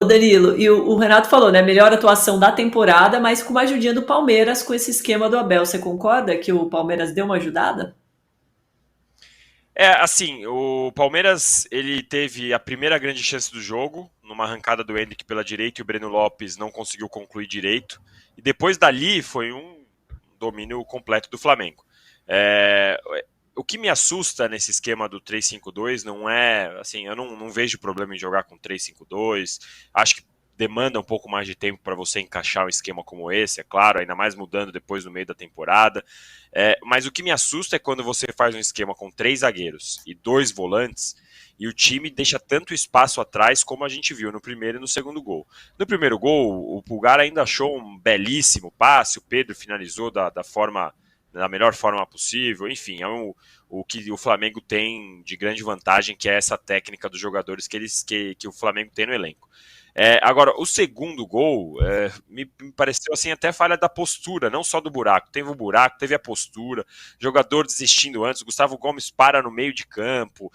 Danilo, e o Renato falou, né? Melhor atuação da temporada, mas com uma ajudinha do Palmeiras com esse esquema do Abel. Você concorda que o Palmeiras deu uma ajudada? Assim, o Palmeiras, ele teve a primeira grande chance do jogo, numa arrancada do Endrick pela direita e o Breno Lopes não conseguiu concluir direito. E depois dali foi um domínio completo do Flamengo. É, o que me assusta nesse esquema do 3-5-2 não é, assim, eu não vejo problema em jogar com 3-5-2. Acho que demanda um pouco mais de tempo para você encaixar um esquema como esse, é claro, ainda mais mudando depois no meio da temporada. Mas o que me assusta é quando você faz um esquema com 3 zagueiros e 2 volantes e o time deixa tanto espaço atrás como a gente viu no primeiro e no segundo gol. No primeiro gol, o Pulgar ainda achou um belíssimo passe, o Pedro finalizou da melhor forma possível, enfim, o que o Flamengo tem de grande vantagem, que é essa técnica dos jogadores que o Flamengo tem no elenco. Agora, o segundo gol me pareceu assim até falha da postura, não só do buraco. Teve o buraco, teve a postura, jogador desistindo antes, Gustavo Gomes para no meio de campo,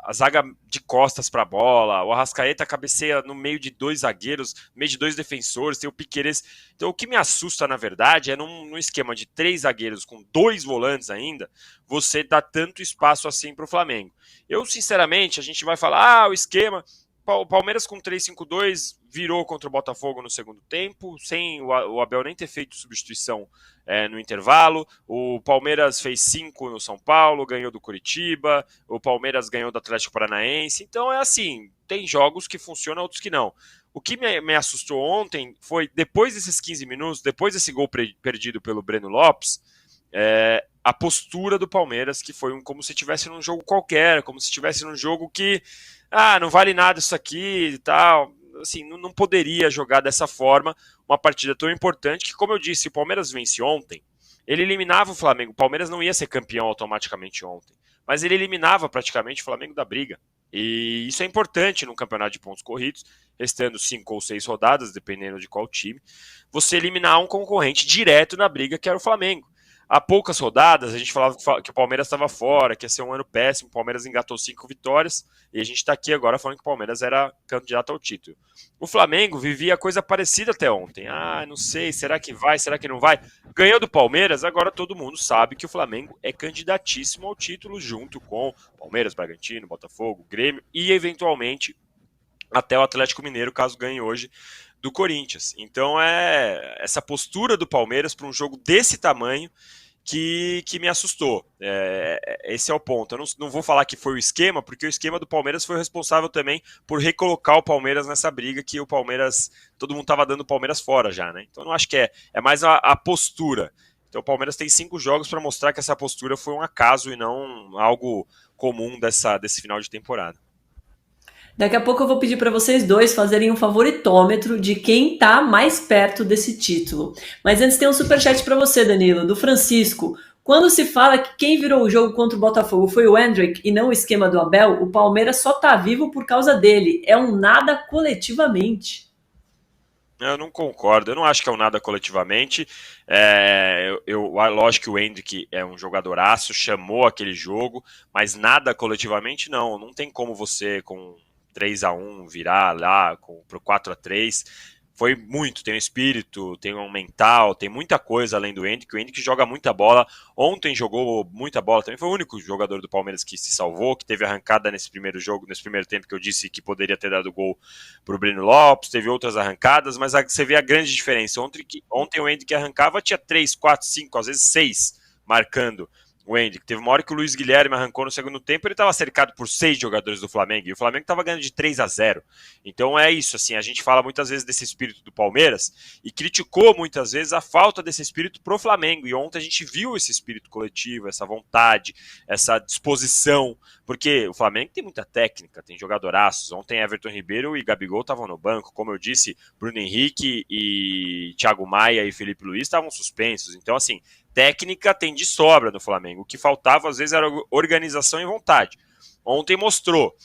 a zaga de costas para a bola, o Arrascaeta cabeceia no meio de 2 zagueiros, no meio de 2 defensores, tem o Piquerez. Então o que me assusta, na verdade, é num esquema de 3 zagueiros com 2 volantes ainda, você dá tanto espaço assim para o Flamengo. Eu, sinceramente, a gente vai falar, o esquema... O Palmeiras com 3-5-2 virou contra o Botafogo no segundo tempo, sem o Abel nem ter feito substituição no intervalo. O Palmeiras fez 5 no São Paulo, ganhou do Curitiba, o Palmeiras ganhou do Atlético Paranaense. Então é assim, tem jogos que funcionam, outros que não. O que me assustou ontem foi, depois desses 15 minutos, depois desse gol perdido pelo Breno Lopes, a postura do Palmeiras, que foi como se estivesse num jogo qualquer, como se estivesse num jogo que não vale nada isso aqui e tal. Assim, não poderia jogar dessa forma uma partida tão importante que, como eu disse, o Palmeiras vence ontem, ele eliminava o Flamengo. O Palmeiras não ia ser campeão automaticamente ontem, mas ele eliminava praticamente o Flamengo da briga. E isso é importante num campeonato de pontos corridos, restando 5 ou 6 rodadas, dependendo de qual time, você eliminar um concorrente direto na briga, que era o Flamengo. Há poucas rodadas, a gente falava que o Palmeiras estava fora, que ia ser um ano péssimo, o Palmeiras engatou 5 vitórias, e a gente está aqui agora falando que o Palmeiras era candidato ao título. O Flamengo vivia coisa parecida até ontem. Não sei, será que vai, será que não vai? Ganhou do Palmeiras, agora todo mundo sabe que o Flamengo é candidatíssimo ao título, junto com Palmeiras, Bragantino, Botafogo, Grêmio e, eventualmente, até o Atlético Mineiro, caso ganhe hoje, do Corinthians. Então essa postura do Palmeiras para um jogo desse tamanho que me assustou. Esse é o ponto. Eu não vou falar que foi o esquema, porque o esquema do Palmeiras foi responsável também por recolocar o Palmeiras nessa briga que o Palmeiras, todo mundo estava dando o Palmeiras fora já, né? Então eu não acho que é mais a postura. Então o Palmeiras tem 5 jogos para mostrar que essa postura foi um acaso e não algo comum desse final de temporada. Daqui a pouco eu vou pedir para vocês dois fazerem um favoritômetro de quem tá mais perto desse título. Mas antes tem um superchat para você, Danilo, do Francisco. Quando se fala que quem virou o jogo contra o Botafogo foi o Endrick e não o esquema do Abel, o Palmeiras só tá vivo por causa dele. É um nada coletivamente. Eu não concordo, eu não acho que é um nada coletivamente. Lógico que o Endrick é um jogadoraço, chamou aquele jogo, mas nada coletivamente não. Não tem como você com 3-1 virar lá pro 4-3. Foi muito, tem um espírito, tem um mental, tem muita coisa além do Endrick. O Endrick joga muita bola. Ontem jogou muita bola também. Foi o único jogador do Palmeiras que se salvou, que teve arrancada nesse primeiro jogo, nesse primeiro tempo que eu disse que poderia ter dado gol para o Breno Lopes. Teve outras arrancadas, mas você vê a grande diferença. Ontem o Endrick arrancava, tinha 3, 4, 5, às vezes 6 marcando o Endrick. Teve uma hora que o Luiz Guilherme arrancou no segundo tempo, ele estava cercado por 6 jogadores do Flamengo, e o Flamengo estava ganhando de 3-0. Então é isso, assim, a gente fala muitas vezes desse espírito do Palmeiras, e criticou muitas vezes a falta desse espírito pro Flamengo, e ontem a gente viu esse espírito coletivo, essa vontade, essa disposição, porque o Flamengo tem muita técnica, tem jogadoraços. Ontem Everton Ribeiro e Gabigol estavam no banco, como eu disse, Bruno Henrique e Thiago Maia e Felipe Luiz estavam suspensos. Então, assim, técnica tem de sobra no Flamengo. O que faltava, às vezes, era organização e vontade. Ontem mostrou.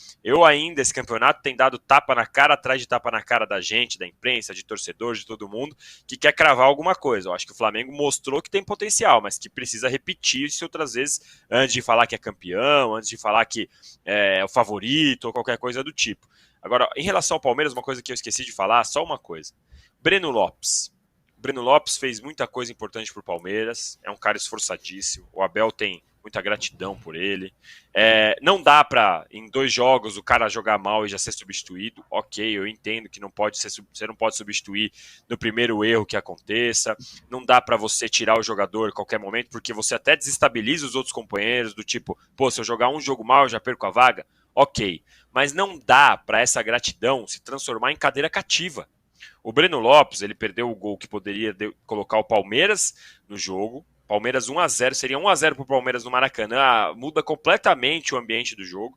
Esse campeonato tem dado tapa na cara atrás de tapa na cara da gente, da imprensa, de torcedores, de todo mundo, que quer cravar alguma coisa. Eu acho que o Flamengo mostrou que tem potencial, mas que precisa repetir isso outras vezes, antes de falar que é campeão, antes de falar que é o favorito ou qualquer coisa do tipo. Agora, em relação ao Palmeiras, uma coisa que eu esqueci de falar, só uma coisa. Breno Lopes. O Breno Lopes fez muita coisa importante pro Palmeiras, é um cara esforçadíssimo, o Abel tem muita gratidão por ele. Não dá pra, em 2 jogos, o cara jogar mal e já ser substituído. Ok, eu entendo que você não pode substituir no primeiro erro que aconteça. Não dá pra você tirar o jogador a qualquer momento, porque você até desestabiliza os outros companheiros, do tipo, pô, se eu jogar um jogo mal, eu já perco a vaga. Ok, mas não dá pra essa gratidão se transformar em cadeira cativa. O Breno Lopes, ele perdeu o gol que poderia colocar o Palmeiras no jogo. Palmeiras 1-0, seria 1-0 para o Palmeiras no Maracanã, muda completamente o ambiente do jogo.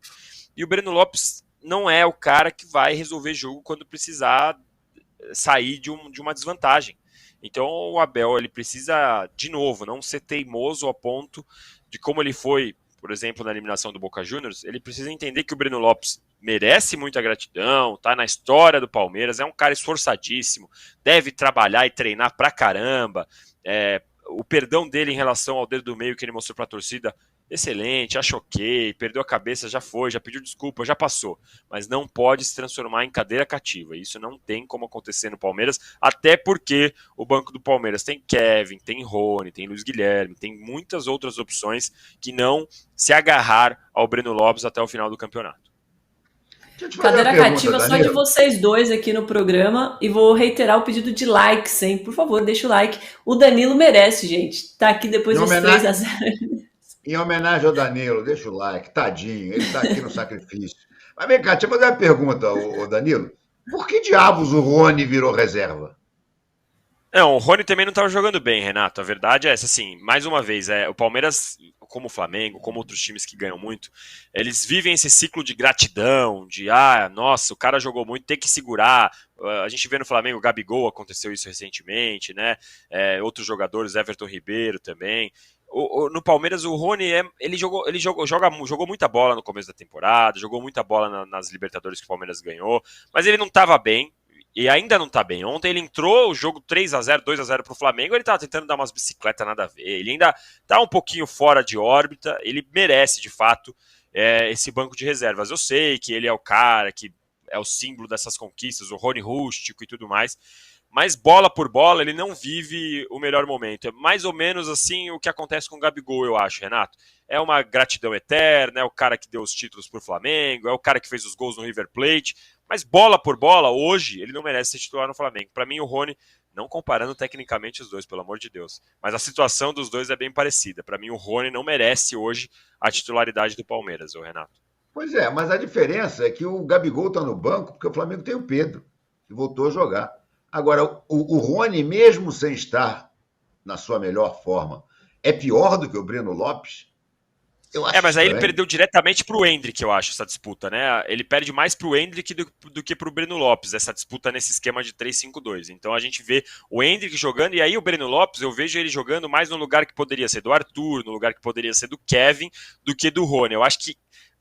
E o Breno Lopes não é o cara que vai resolver jogo quando precisar sair de uma desvantagem. Então o Abel, ele precisa, de novo, não ser teimoso a ponto de como ele foi, por exemplo, na eliminação do Boca Juniors. Ele precisa entender que o Breno Lopes merece muita gratidão, tá na história do Palmeiras, é um cara esforçadíssimo, deve trabalhar e treinar pra caramba. O perdão dele em relação ao dedo do meio que ele mostrou pra torcida, excelente, acho ok, perdeu a cabeça, já foi, já pediu desculpa, já passou. Mas não pode se transformar em cadeira cativa. Isso não tem como acontecer no Palmeiras, até porque o banco do Palmeiras tem Kevin, tem Rony, tem Luiz Guilherme, tem muitas outras opções que não se agarrar ao Breno Lopes até o final do campeonato. Cadeira cativa só de vocês dois aqui no programa, e vou reiterar o pedido de likes, hein? Por favor, deixa o like. O Danilo merece, gente. Tá aqui depois dos 3-0. Em homenagem ao Danilo, deixa o like, tadinho, ele tá aqui no sacrifício. Mas vem cá, deixa eu fazer uma pergunta, Danilo. Por que diabos o Rony virou reserva? Não, o Rony também não estava jogando bem, Renato. A verdade é essa, assim, mais uma vez, o Palmeiras, como o Flamengo, como outros times que ganham muito, eles vivem esse ciclo de gratidão, de, nossa, o cara jogou muito, tem que segurar. A gente vê no Flamengo, o Gabigol, aconteceu isso recentemente, né? Outros jogadores, Everton Ribeiro também. No Palmeiras, o Rony, ele jogou muita bola no começo da temporada, jogou muita bola nas Libertadores que o Palmeiras ganhou, mas ele não estava bem. E ainda não tá bem. Ontem ele entrou, o jogo 3-0, 2-0 pro Flamengo, ele tava tentando dar umas bicicletas nada a ver. Ele ainda tá um pouquinho fora de órbita, ele merece, de fato, esse banco de reservas. Eu sei que ele é o cara, que é o símbolo dessas conquistas, o Rony rústico e tudo mais, mas bola por bola ele não vive o melhor momento. É mais ou menos assim o que acontece com o Gabigol, eu acho, Renato. É uma gratidão eterna, é o cara que deu os títulos pro Flamengo, é o cara que fez os gols no River Plate, mas bola por bola, hoje, ele não merece ser titular no Flamengo. Para mim, o Rony, não comparando tecnicamente os dois, pelo amor de Deus, mas a situação dos dois é bem parecida. Para mim, o Rony não merece hoje a titularidade do Palmeiras, o Renato. Pois é, mas a diferença é que o Gabigol está no banco porque o Flamengo tem o Pedro, que voltou a jogar. Agora, o Rony, mesmo sem estar na sua melhor forma, é pior do que o Breno Lopes? Mas aí ele perdeu diretamente pro Endrick, eu acho, essa disputa, né? Ele perde mais pro Endrick do que pro Breno Lopes, essa disputa nesse esquema de 3-5-2. Então a gente vê o Endrick jogando, e aí o Breno Lopes, eu vejo ele jogando mais no lugar que poderia ser do Arthur, no lugar que poderia ser do Kevin, do que do Rony. Eu acho que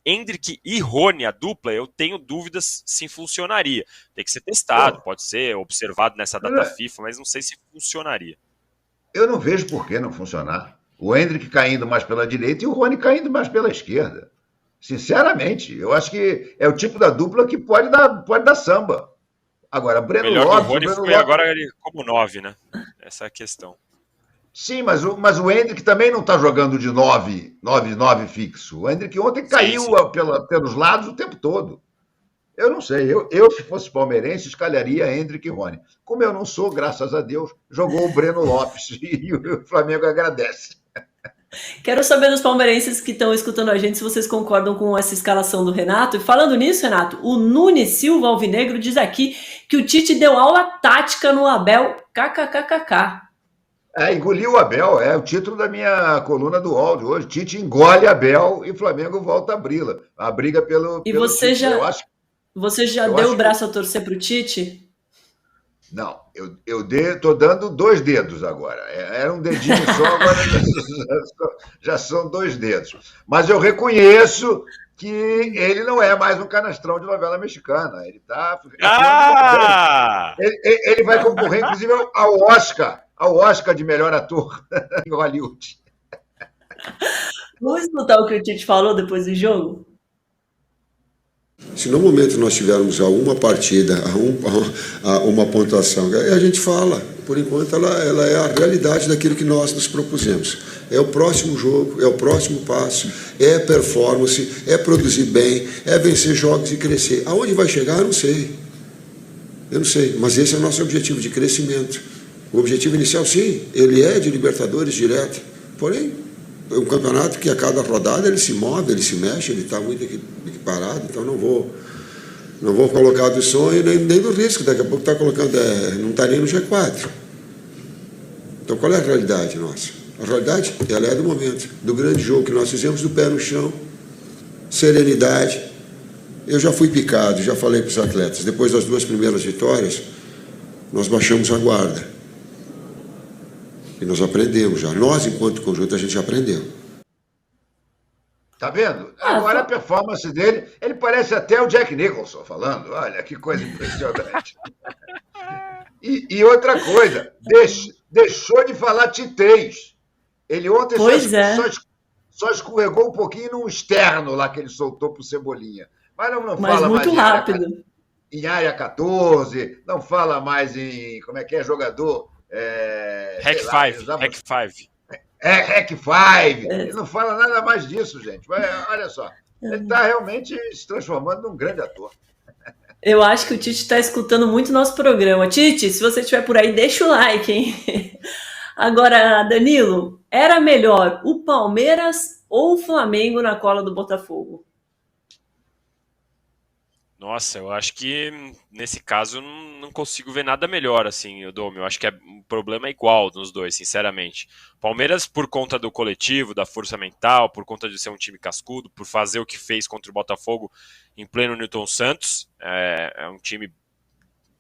Endrick e Rony, a dupla, eu tenho dúvidas se funcionaria. Tem que ser testado, pode ser observado nessa data FIFA, mas não sei se funcionaria. Eu não vejo por que não funcionar. O Endrick caindo mais pela direita e o Rony caindo mais pela esquerda. Sinceramente, eu acho que é o tipo da dupla que pode dar samba. Agora, Breno Lopes... O Rony foi agora ele como 9, né? Essa é a questão. Sim, mas o Endrick também não está jogando de 9 fixo. O Endrick ontem caiu pelos lados o tempo todo. Eu não sei. Eu, se fosse palmeirense, escalharia Endrick e Rony. Como eu não sou, graças a Deus, jogou o Breno Lopes e o Flamengo agradece. Quero saber dos palmeirenses que estão escutando a gente se vocês concordam com essa escalação do Renato. E falando nisso, Renato, o Nunes Silva Alvinegro diz aqui que o Tite deu aula tática no Abel, kkkk. Engoliu o Abel, é o título da minha coluna do UOL de hoje. Tite engole Abel e Flamengo volta a briga. A briga pelo você título. Você já deu o braço a torcer para o Tite? Não, eu estou dando 2 dedos agora. Era um dedinho só, agora já são 2 dedos. Mas eu reconheço que ele não é mais um canastrão de novela mexicana. Ele está. Ele vai concorrer, inclusive, ao Oscar de melhor ator em Hollywood. Vamos escutar o que o Tite falou depois do jogo? Se no momento nós tivermos a uma partida, a uma pontuação, a gente fala, por enquanto ela é a realidade daquilo que nós nos propusemos. É o próximo jogo, é o próximo passo, é performance, é produzir bem, é vencer jogos e crescer. Aonde vai chegar, eu não sei. Eu não sei, mas esse é o nosso objetivo de crescimento. O objetivo inicial, sim, ele é de Libertadores direto, porém, é um campeonato que a cada rodada ele se move, ele se mexe, ele está muito equiparado, então não vou colocar do sonho nem do risco, daqui a pouco está colocando, não está nem no G4. Então qual é a realidade nossa? A realidade, ela é do momento, do grande jogo que nós fizemos, do pé no chão, serenidade. Eu já fui picado, já falei para os atletas, depois das 2 primeiras vitórias, nós baixamos a guarda. E nós aprendemos já. Nós, enquanto conjunto, a gente já aprendeu. Tá vendo? Agora a performance dele, ele parece até o Jack Nicholson falando. Olha, que coisa impressionante. E outra coisa, deixou de falar titãs. Ele ontem só escorregou um pouquinho num externo lá que ele soltou pro Cebolinha. Mas não fala muito mais rápido. Em área 14, não fala mais em, como é que é, jogador... Hack 5. Hack 5. Ele não fala nada mais disso, gente. Mas, olha só, ele está realmente se transformando num grande ator. Eu acho que o Tite está escutando muito nosso programa. Tite, se você estiver por aí, deixa o like, hein? Agora, Danilo, era melhor o Palmeiras ou o Flamengo na cola do Botafogo? Nossa, eu acho que nesse caso não consigo ver nada melhor, assim, o Dom. Eu acho que o problema é igual nos dois, sinceramente. Palmeiras, por conta do coletivo, da força mental, por conta de ser um time cascudo, por fazer o que fez contra o Botafogo em pleno Newton Santos, é um time,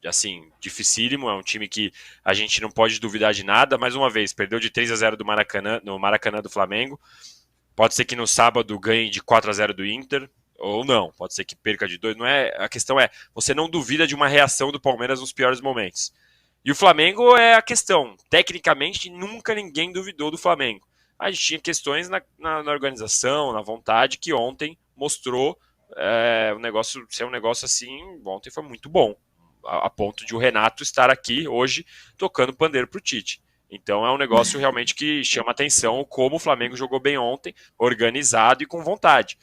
assim, dificílimo, é um time que a gente não pode duvidar de nada. Mais uma vez, perdeu de 3-0 no Maracanã do Flamengo. Pode ser que no sábado ganhe de 4-0 do Inter, ou não, pode ser que perca de 2, não é, a questão é, você não duvida de uma reação do Palmeiras nos piores momentos. E o Flamengo é a questão, tecnicamente nunca ninguém duvidou do Flamengo. A gente tinha questões na organização, na vontade, que ontem mostrou o negócio ser um negócio assim, ontem foi muito bom, a ponto de o Renato estar aqui hoje tocando pandeiro pro Tite. Então é um negócio realmente que chama atenção como o Flamengo jogou bem ontem, organizado e com vontade.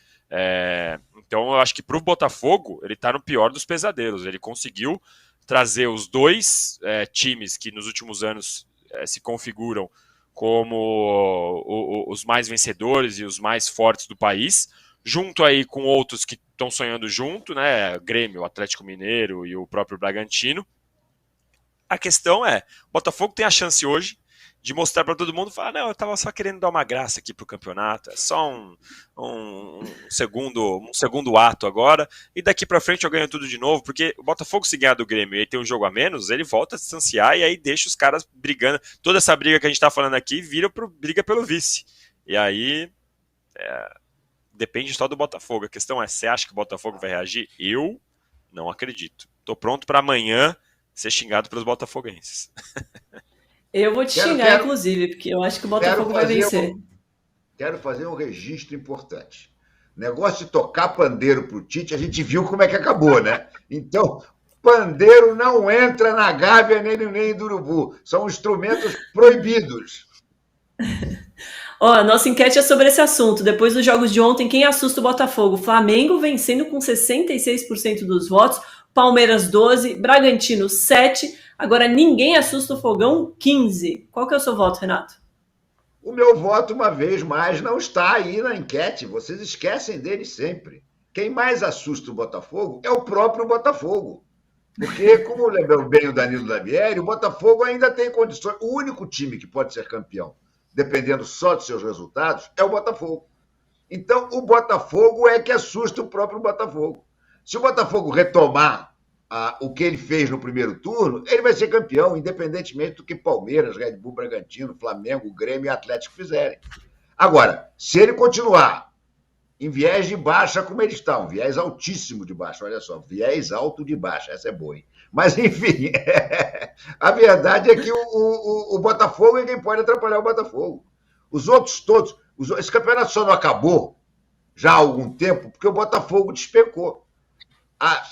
Então eu acho que para o Botafogo ele está no pior dos pesadelos. Ele conseguiu trazer os dois times que nos últimos anos se configuram como os mais vencedores e os mais fortes do país, junto aí com outros que estão sonhando junto, né? Grêmio, Atlético Mineiro e o próprio Bragantino. A questão é, o Botafogo tem a chance hoje de mostrar para todo mundo, falar, não, eu estava só querendo dar uma graça aqui pro campeonato, é só um segundo ato agora, e daqui para frente eu ganho tudo de novo, porque o Botafogo, se ganhar do Grêmio e aí tem um jogo a menos, ele volta a distanciar e aí deixa os caras brigando, toda essa briga que a gente está falando aqui vira briga pelo vice, e aí depende só do Botafogo. A questão é, você acha que o Botafogo vai reagir? Eu não acredito. Tô pronto para amanhã ser xingado pelos botafoguenses. Eu vou te xingar, inclusive, porque eu acho que o Botafogo vai vencer. Quero fazer um registro importante. Negócio de tocar pandeiro pro Tite, a gente viu como é que acabou, né? Então, pandeiro não entra na Gávea nem do Urubu. São instrumentos proibidos. Ó, a nossa enquete é sobre esse assunto. Depois dos jogos de ontem, quem assusta o Botafogo? Flamengo vencendo com 66% dos votos, Palmeiras 12%, Bragantino 7%, agora ninguém assusta o Fogão 15%. Qual que é o seu voto, Renato? O meu voto, uma vez mais, não está aí na enquete. Vocês esquecem dele sempre. Quem mais assusta o Botafogo é o próprio Botafogo. Porque, como lembrou bem o Danilo Lavieri, o Botafogo ainda tem condições. O único time que pode ser campeão, dependendo só dos seus resultados, é o Botafogo. Então, o Botafogo é que assusta o próprio Botafogo. Se o Botafogo retomar o que ele fez no primeiro turno, ele vai ser campeão, independentemente do que Palmeiras, Red Bull, Bragantino, Flamengo, Grêmio e Atlético fizerem. Agora, se ele continuar em viés de baixa como ele está, um viés altíssimo de baixa, olha só, viés alto de baixa, essa é boa, hein? Mas, enfim, a verdade é que o Botafogo é quem pode atrapalhar o Botafogo. Os outros todos, esse campeonato só não acabou já há algum tempo porque o Botafogo despecou.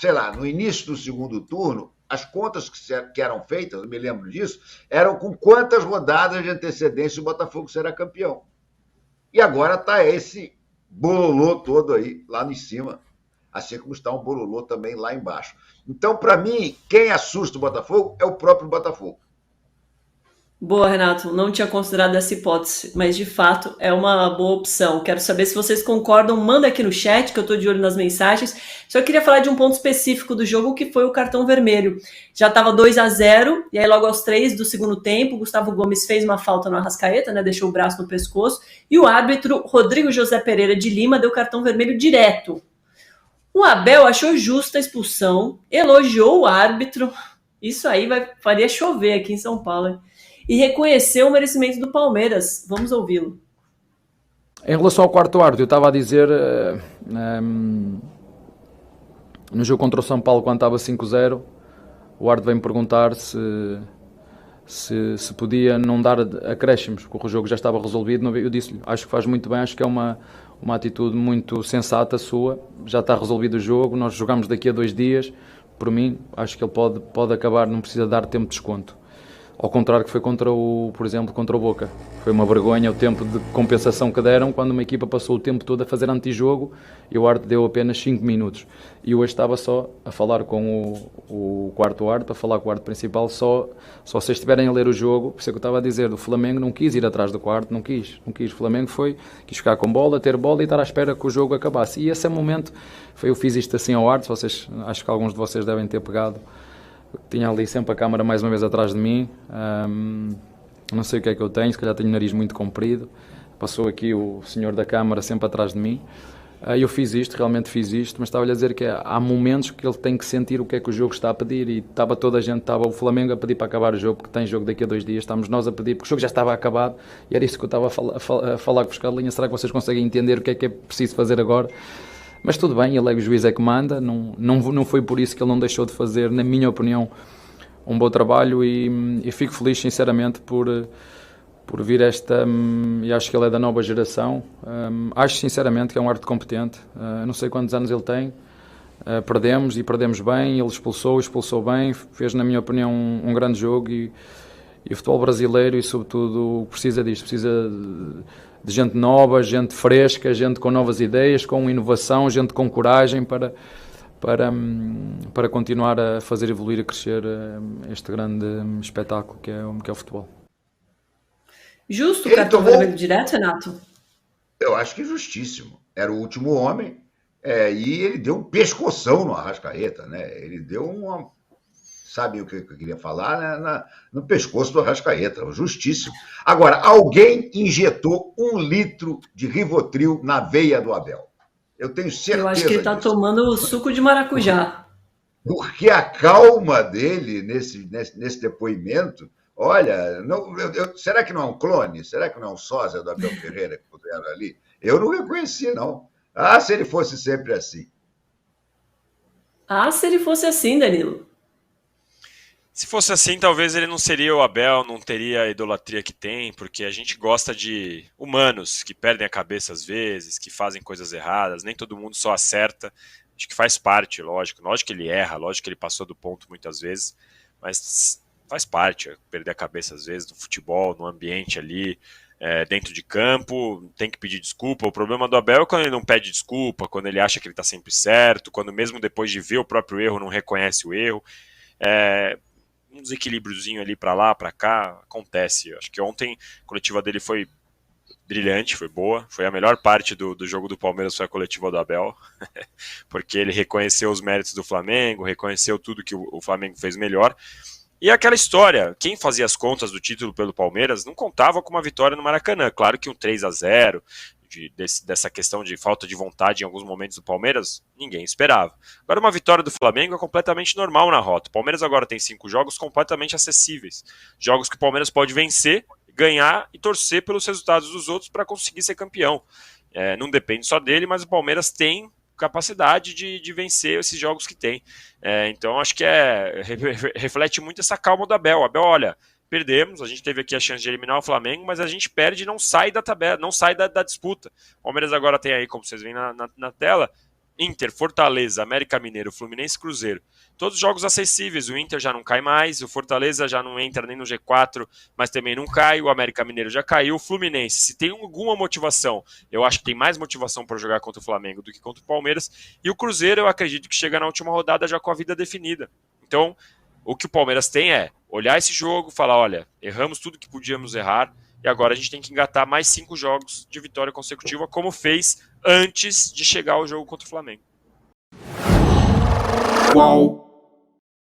sei lá, no início do segundo turno, as contas que eram feitas, eu me lembro disso, eram com quantas rodadas de antecedência o Botafogo será campeão. E agora está esse bololô todo aí, lá em cima, assim como está um bololô também lá embaixo. Então, para mim, quem assusta o Botafogo é o próprio Botafogo. Boa, Renato. Não tinha considerado essa hipótese, mas de fato é uma boa opção. Quero saber se vocês concordam. Manda aqui no chat, que eu estou de olho nas mensagens. Só queria falar de um ponto específico do jogo, que foi o cartão vermelho. Já estava 2-0, e aí logo aos 3 do segundo tempo, o Gustavo Gomes fez uma falta no Arrascaeta, né, deixou o braço no pescoço, e o árbitro Rodrigo José Pereira de Lima deu cartão vermelho direto. O Abel achou justa a expulsão, elogiou o árbitro. Isso aí faria chover aqui em São Paulo, hein? E reconheceu o merecimento do Palmeiras. Vamos ouvi-lo. Em relação ao quarto árbitro, eu estava a dizer no jogo contra o São Paulo, quando estava 5-0, o árbitro veio-me perguntar se podia não dar acréscimos, porque o jogo já estava resolvido. Eu disse-lhe, acho que faz muito bem, acho que é uma atitude muito sensata sua, já está resolvido o jogo, nós jogamos daqui a 2 dias, por mim, acho que ele pode acabar, não precisa dar tempo de desconto. Ao contrário que foi por exemplo, contra o Boca. Foi uma vergonha o tempo de compensação que deram quando uma equipa passou o tempo todo a fazer antijogo e o árbitro deu apenas 5 minutos. E hoje estava só a falar com o quarto árbitro, a falar com o árbitro principal, só vocês estiverem a ler o jogo, por isso é que eu estava a dizer, o Flamengo não quis ir atrás do quarto, não quis. O Flamengo quis ficar com bola, ter bola e estar à espera que o jogo acabasse. E esse momento, eu fiz isto assim ao árbitro, acho que alguns de vocês devem ter pegado. Tinha ali sempre a câmara mais uma vez atrás de mim, não sei o que é que eu tenho, se calhar tenho o nariz muito comprido, passou aqui o senhor da câmara sempre atrás de mim, eu realmente fiz isto, mas estava-lhe a dizer que há momentos que ele tem que sentir o que é que o jogo está a pedir, e estava toda a gente, estava o Flamengo a pedir para acabar o jogo, porque tem jogo daqui a 2 dias, estamos nós a pedir, porque o jogo já estava acabado, e era isso que eu estava a falar com os Carlinhos. Será que vocês conseguem entender o que é preciso fazer agora? Mas tudo bem, ele é o juiz é que manda, não foi por isso que ele não deixou de fazer, na minha opinião, um bom trabalho, e fico feliz sinceramente por vir e acho que ele é da nova geração. Acho sinceramente que é um árbitro competente, não sei quantos anos ele tem, perdemos bem, ele expulsou bem, fez na minha opinião um grande jogo, e o futebol brasileiro, e sobretudo, precisa disto, precisa de gente nova, gente fresca, gente com novas ideias, com inovação, gente com coragem para continuar a fazer evoluir e crescer este grande espetáculo que é o futebol. Justo o cartão vermelho direto, Renato? Eu acho que justíssimo. Era o último homem, e ele deu um pescoção no Arrascaeta, né? Ele deu uma... Sabe o que eu queria falar? Né? No pescoço do Arrascaeta, justíssimo. Agora, alguém injetou 1 litro de Rivotril na veia do Abel. Eu tenho certeza. Eu acho que ele está tomando suco de maracujá. Porque a calma dele nesse depoimento, olha, será que não é um clone? Será que não é um sósia do Abel Ferreira que puseram ali? Eu não reconheci, não. Se ele fosse sempre assim. Se ele fosse assim, Danilo. Se fosse assim, talvez ele não seria o Abel, não teria a idolatria que tem, porque a gente gosta de humanos que perdem a cabeça às vezes, que fazem coisas erradas, nem todo mundo só acerta, acho que faz parte, lógico que ele erra, lógico que ele passou do ponto muitas vezes, mas faz parte, perder a cabeça às vezes no futebol, no ambiente ali, dentro de campo, tem que pedir desculpa. O problema do Abel é quando ele não pede desculpa, quando ele acha que ele está sempre certo, quando mesmo depois de ver o próprio erro não reconhece o erro. Um desequilíbriozinho ali para lá, para cá, acontece. Acho que ontem a coletiva dele foi brilhante, foi boa, foi a melhor parte do jogo do Palmeiras, foi a coletiva do Abel, porque ele reconheceu os méritos do Flamengo, reconheceu tudo que o Flamengo fez melhor. E aquela história, quem fazia as contas do título pelo Palmeiras não contava com uma vitória no Maracanã. Claro que um 3-0, dessa questão de falta de vontade em alguns momentos do Palmeiras, ninguém esperava. Agora, uma vitória do Flamengo é completamente normal na rota. O Palmeiras agora tem 5 jogos completamente acessíveis. Jogos que o Palmeiras pode vencer, ganhar e torcer pelos resultados dos outros para conseguir ser campeão. Não depende só dele, mas o Palmeiras tem capacidade de vencer esses jogos que tem. Então, acho que reflete muito essa calma do Abel. Abel, olha, perdemos, a gente teve aqui a chance de eliminar o Flamengo, mas a gente perde e não sai da tabela, não sai da disputa. O Palmeiras agora tem aí, como vocês veem na tela, Inter, Fortaleza, América Mineiro, Fluminense, Cruzeiro. Todos jogos acessíveis. O Inter já não cai mais, o Fortaleza já não entra nem no G4, mas também não cai. O América Mineiro já caiu. O Fluminense, se tem alguma motivação, eu acho que tem mais motivação para jogar contra o Flamengo do que contra o Palmeiras. E o Cruzeiro, eu acredito que chega na última rodada já com a vida definida. Então, o que o Palmeiras tem é olhar esse jogo, falar, olha, erramos tudo que podíamos errar, e agora a gente tem que engatar mais 5 jogos de vitória consecutiva, como fez antes de chegar ao jogo contra o Flamengo. Qual